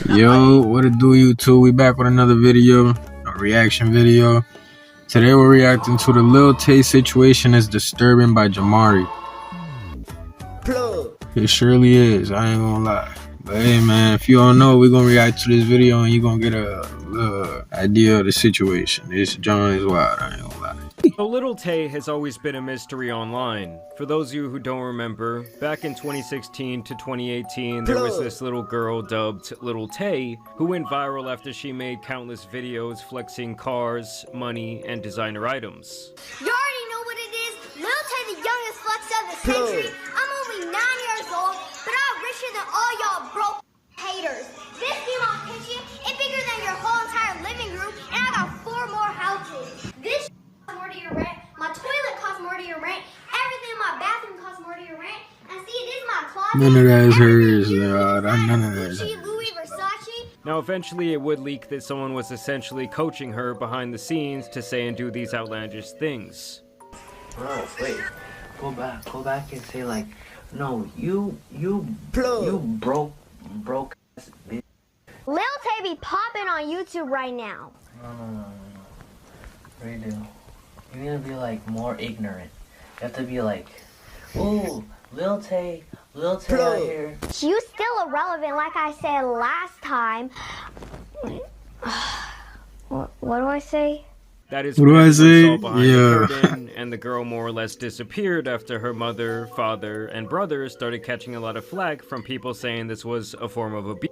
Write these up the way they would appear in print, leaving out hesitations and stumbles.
Yo, what it do, YouTube? We back with another video, a reaction video. Today we're reacting to the Lil Tay situation is disturbing by Jamari. It surely is, I ain't gonna lie. But hey man, if you don't know, we're gonna react to this video and you're gonna get a idea of the situation. This John is wild, I ain't gonna lie. So Lil Tay has always been a mystery online. For those of you who don't remember, back in 2016 to 2018, there was this little girl dubbed Lil Tay who went viral after she made countless videos flexing cars, money, and designer items. You already know what it is. Lil Tay, the youngest flex of the century. I'm only 9 years old, but I'm richer than all y'all broke haters. This female picture is bigger than your whole entire living room, and I got 4 more houses. This costs more to your rent. My toilet costs more to your rent. Everything in my bathroom costs more to your rent. And see, this is my closet. None of that is hers, none of that. Louis Versace. Now eventually it would leak that someone was essentially coaching her behind the scenes to say and do these outlandish things. Bro, wait. Go back and say like, no, you broke ass bitch. Lil Tay be popping on YouTube right now. No. Redo. You need to be like more ignorant. You have to be like, ooh, Lil Tay out here. You still irrelevant, like I said last time. What do I say? That is what do I say? The curtain, and the girl more or less disappeared after her mother, father, and brother started catching a lot of flack from people saying this was a form of abuse.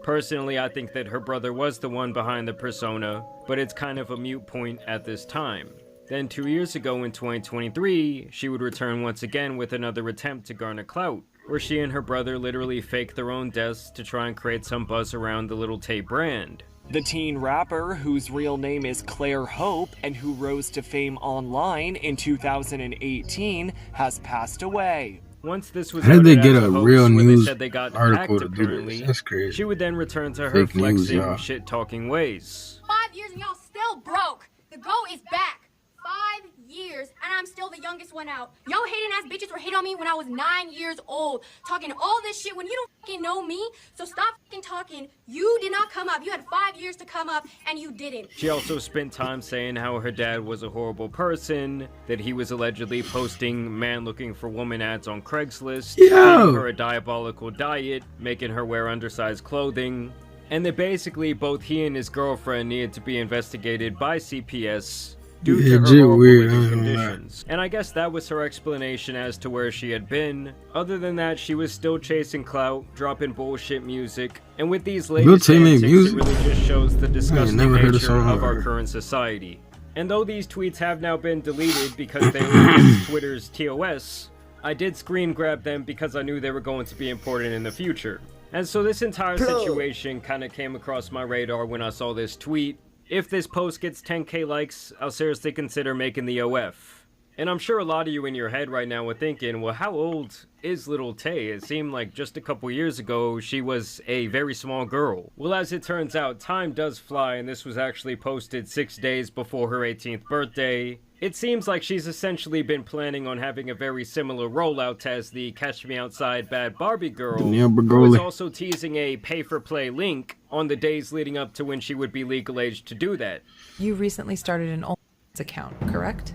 Personally, I think that her brother was the one behind the persona, but it's kind of a moot point at this time. Then 2 years ago in 2023, she would return once again with another attempt to garner clout, where she and her brother literally faked their own deaths to try and create some buzz around the Lil Tay brand. The teen rapper, whose real name is Claire Hope and who rose to fame online in 2018, has passed away. Once this was how did they get a hoax, real news they got article hacked, to do this? That's crazy. She would then return to her Fake news, flexing, shit-talking ways. 5 years and y'all still broke. The GOAT is back. 5 years and I'm still the youngest one out. Yo hating ass bitches were hating on me when I was 9 years old, talking all this shit when you don't fucking know me. So stop fucking talking. You did not come up. You had 5 years to come up and you didn't. She also spent time saying how her dad was a horrible person, that he was allegedly posting man looking for woman ads on Craigslist, feeding her a diabolical diet, making her wear undersized clothing, and that basically both he and his girlfriend needed to be investigated by CPS due to her horrible living conditions. And I guess that was her explanation as to where she had been. Other than that, she was still chasing clout, dropping bullshit music, and with these latest antics, it really just shows the disgusting nature of our current society. And though these tweets have now been deleted because they were against Twitter's TOS, I did screen grab them because I knew they were going to be important in the future. And so this entire situation kind of came across my radar when I saw this tweet. If this post gets 10k likes, I'll seriously consider making the OF. And I'm sure a lot of you in your head right now are thinking, well, how old is Lil Tay? It seemed like just a couple years ago, she was a very small girl. Well, as it turns out, time does fly, and this was actually posted 6 days before her 18th birthday. It seems like she's essentially been planning on having a very similar rollout as the Catch Me Outside Bad Barbie girl, who was also teasing a pay-for-play link on the days leading up to when she would be legal age to do that. You recently started an OnlyFans account, correct?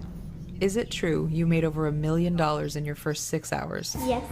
Is it true you made over $1 million in your first 6 hours? Yes.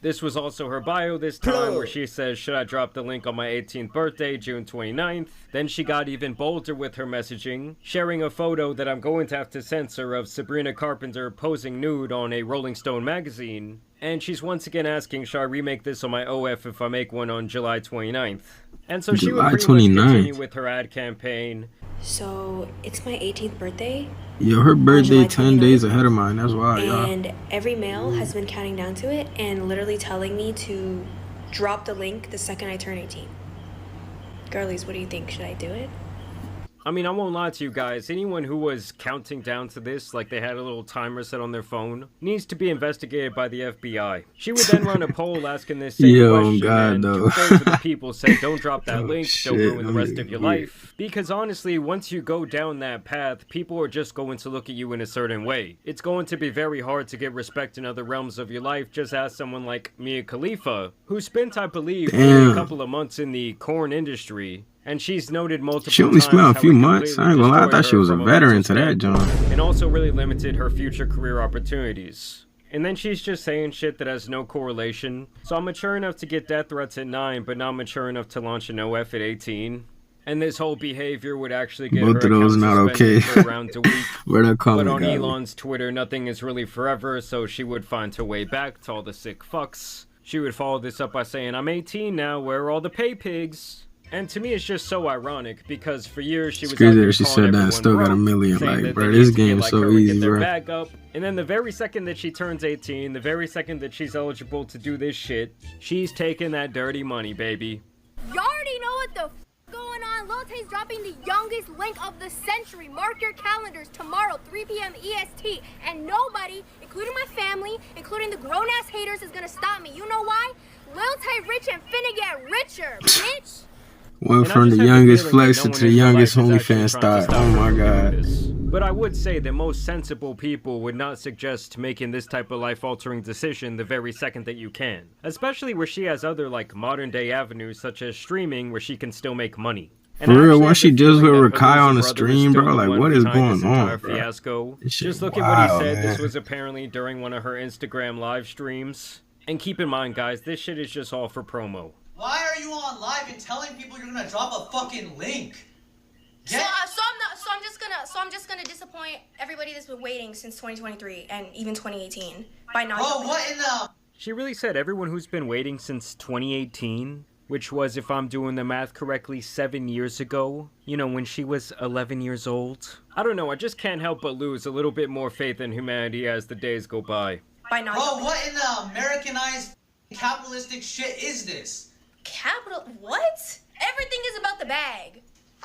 This was also her bio this time, where she says, should I drop the link on my 18th birthday, June 29th? Then she got even bolder with her messaging, sharing a photo that I'm going to have to censor of Sabrina Carpenter posing nude on a Rolling Stone magazine. And she's once again asking, should I remake this on my OF if I make one on July 29th? And so she would pretty much continue with her ad campaign. So it's my 18th birthday. Yo, her birthday 10 days ahead of mine. That's why, y'all. And every male has been counting down to it and literally telling me to drop the link the second I turn 18. Girlies, what do you think? Should I do it? I mean, I won't lie to you guys. Anyone who was counting down to this, like they had a little timer set on their phone, needs to be investigated by the FBI. She would then run a poll asking this same question, God, and though. 2/3 of the people said, don't drop that Oh, link, shit, don't ruin the I'm rest of your weird. life. Because honestly, once you go down that path, people are just going to look at you in a certain way. It's going to be very hard to get respect in other realms of your life. Just ask someone like Mia Khalifa, who spent, I believe, only a couple of months in the corn industry. And she's noted multiple She only times spent a how few it months. I ain't completely gonna lie, I destroyed thought she her was a from veteran mental to that, John. standpoint, and also really limited her future career opportunities. And then she's just saying shit that has no correlation. So I'm mature enough to get death threats at 9, but not mature enough to launch an OF at 18. And this whole behavior would actually get Both her of those account not suspended okay. for around a week. Where that comment But on got me. Elon's Twitter, nothing is really forever, so she would find her way back to all the sick fucks. She would follow this up by saying, I'm 18 now, where are all the pay pigs? And to me, it's just so ironic, because for years she was It's crazy out there that she calling said that and everyone still got a broke, million. saying Like, that bro, they this need to be game's like so her and easy, get their bro. bag up. And then the very second that she turns 18, the very second that she's eligible to do this shit, she's taking that dirty money, baby. You already know what the f going on. Lil Tay's dropping the youngest link of the century. Mark your calendars tomorrow, 3 p.m. EST. And nobody, including my family, including the grown-ass haters, is gonna stop me. You know why? Lil Tay rich and finna get richer, bitch. Went And I from just the have youngest feeling that flexer no to one the in her youngest life is actually OnlyFans trying to star. stop Oh her my from doing god. this. But I would say that most sensible people would not suggest making this type of life-altering decision the very second that you can. Especially where she has other, like, modern-day avenues such as streaming where she can still make money. And For I real, actually why have she the just feeling with that her Rakai on loser the brother is stream, still bro? the Like, one what is behind going this entire on, bro? fiasco. This shit Just look at what he wild, said. This man. was apparently during one of her Instagram live streams. And keep in mind, guys, this shit is just all for promo. Why are you on live and telling people you're gonna drop a fucking link? So I'm just gonna disappoint everybody that's been waiting since 2023 and even 2018 by not. Bro, what in the? She really said everyone who's been waiting since 2018, which was, if I'm doing the math correctly, 7 years ago. You know, when she was 11 years old. I don't know, I just can't help but lose a little bit more faith in humanity as the days go by. By not. Bro, what in the Americanized capitalistic shit is this? Capital? What? Everything is about the bag.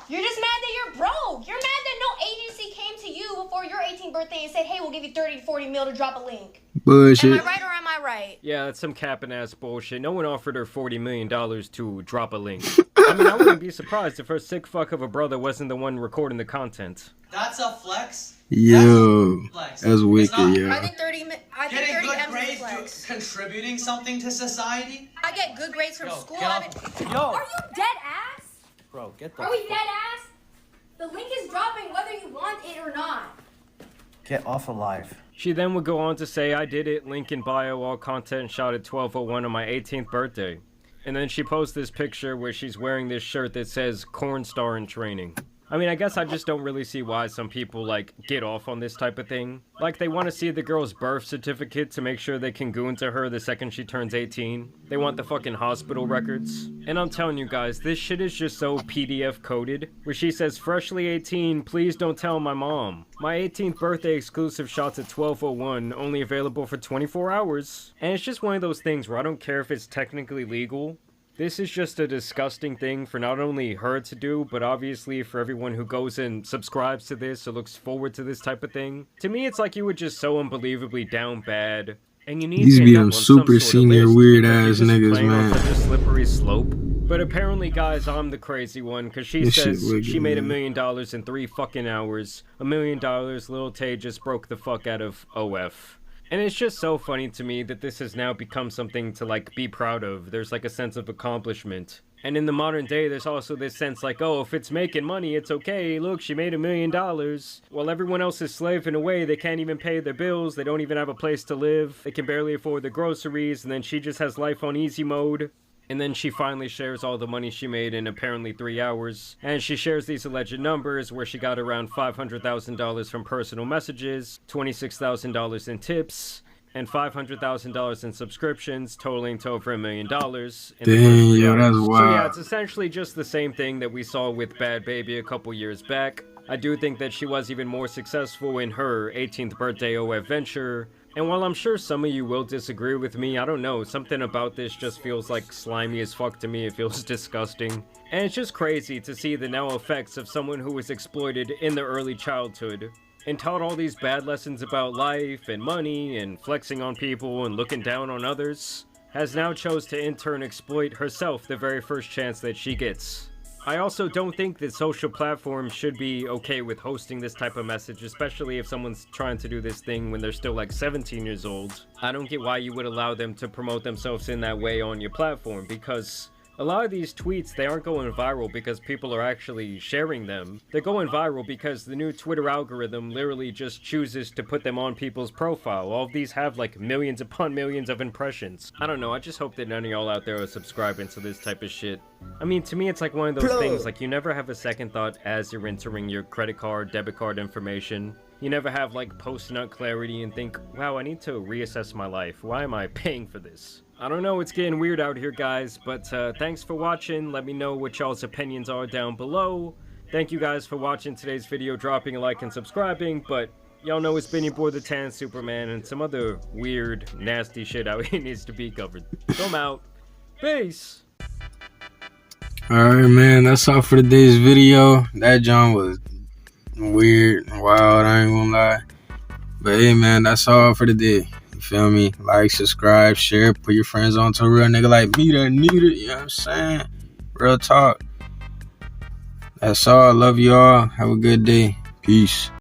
You're just mad that you're broke. You're mad that no agency came to you before your 18th birthday and said, hey, we'll give you 30 to 40 mil to drop a link. Bullshit. Am I right or am I right? Yeah, that's some capping ass bullshit. No one offered her $40 million to drop a link. I mean, I wouldn't be surprised if her sick fuck of a brother wasn't the one recording the content. That's a flex? Yo, Flex. that's It's wicked, not- yo. I think 30 Getting good M's is grades flex. to contributing something to society? I get good grades from Yo, school. get I've off- been- Yo! Are you dead ass? Bro, get the Are we dead ass? The link is dropping whether you want it or not. Get off alive. She then would go on to say, I did it, link in bio, all content shot at 12:01 on my 18th birthday. And then she posts this picture where she's wearing this shirt that says, Corn Star in Training. I mean, I guess I just don't really see why some people, like, get off on this type of thing. Like, they want to see the girl's birth certificate to make sure they can goon to her the second she turns 18. They want the fucking hospital records. And I'm telling you guys, this shit is just so PDF coded, where she says, freshly 18, please don't tell my mom. My 18th birthday exclusive shots at 12:01, only available for 24 hours. And it's just one of those things where I don't care if it's technically legal. This is just a disgusting thing for not only her to do, but obviously for everyone who goes and subscribes to this or looks forward to this type of thing. To me, it's like you were just so unbelievably down bad, and you need These to be end up them on some super sort of senior list weird because ass you're just niggas, playing on man. such a slippery slope. But apparently, guys, I'm the crazy one, because she This shit says wicked, she made $1 man. million in 3 fucking hours. $1 million, Lil Tay just broke the fuck out of OF. And it's just so funny to me that this has now become something to, like, be proud of. There's, like, a sense of accomplishment. And in the modern day, there's also this sense like, oh, if it's making money, it's okay. Look, she made $1 million. While everyone else is slaving away, they can't even pay their bills. They don't even have a place to live. They can barely afford the groceries. And then she just has life on easy mode. And then she finally shares all the money she made in apparently 3 hours. And she shares these alleged numbers where she got around $500,000 from personal messages, $26,000 in tips, and $500,000 in subscriptions, totaling to over $1 million. Dang, yo, that's wild. So yeah, it's essentially just the same thing that we saw with Bad Baby a couple years back. I do think that she was even more successful in her 18th birthday OF venture, And while I'm sure some of you will disagree with me, I don't know, something about this just feels like slimy as fuck to me. It feels disgusting. And it's just crazy to see the now effects of someone who was exploited in their early childhood and taught all these bad lessons about life and money and flexing on people and looking down on others, has now chose to in turn exploit herself the very first chance that she gets. I also don't think that social platforms should be okay with hosting this type of message, especially if someone's trying to do this thing when they're still like 17 years old. I don't get why you would allow them to promote themselves in that way on your platform, because a lot of these tweets, they aren't going viral because people are actually sharing them. They're going viral because the new Twitter algorithm literally just chooses to put them on people's profile. All of these have like millions upon millions of impressions. I don't know, I just hope that none of y'all out there are subscribing to this type of shit. I mean, to me it's like one of those things, like you never have a second thought as you're entering your credit card, debit card information. You never have like post-nut clarity and think, wow, I need to reassess my life. Why am I paying for this? I don't know, it's getting weird out here, guys, but thanks for watching. Let me know what y'all's opinions are down below. Thank you guys for watching today's video, dropping a like and subscribing, but y'all know it's been your boy the Tan Superman, and some other weird, nasty shit out here needs to be covered. So I'm out. Peace! Alright, man, that's all for today's video. That John was weird and wild, I ain't gonna lie. But hey, man, that's all for today. You feel me? Like, subscribe, share, put your friends on to a real nigga like me that need it. You know what I'm saying? Real talk. That's all. I love y'all. Have a good day. Peace.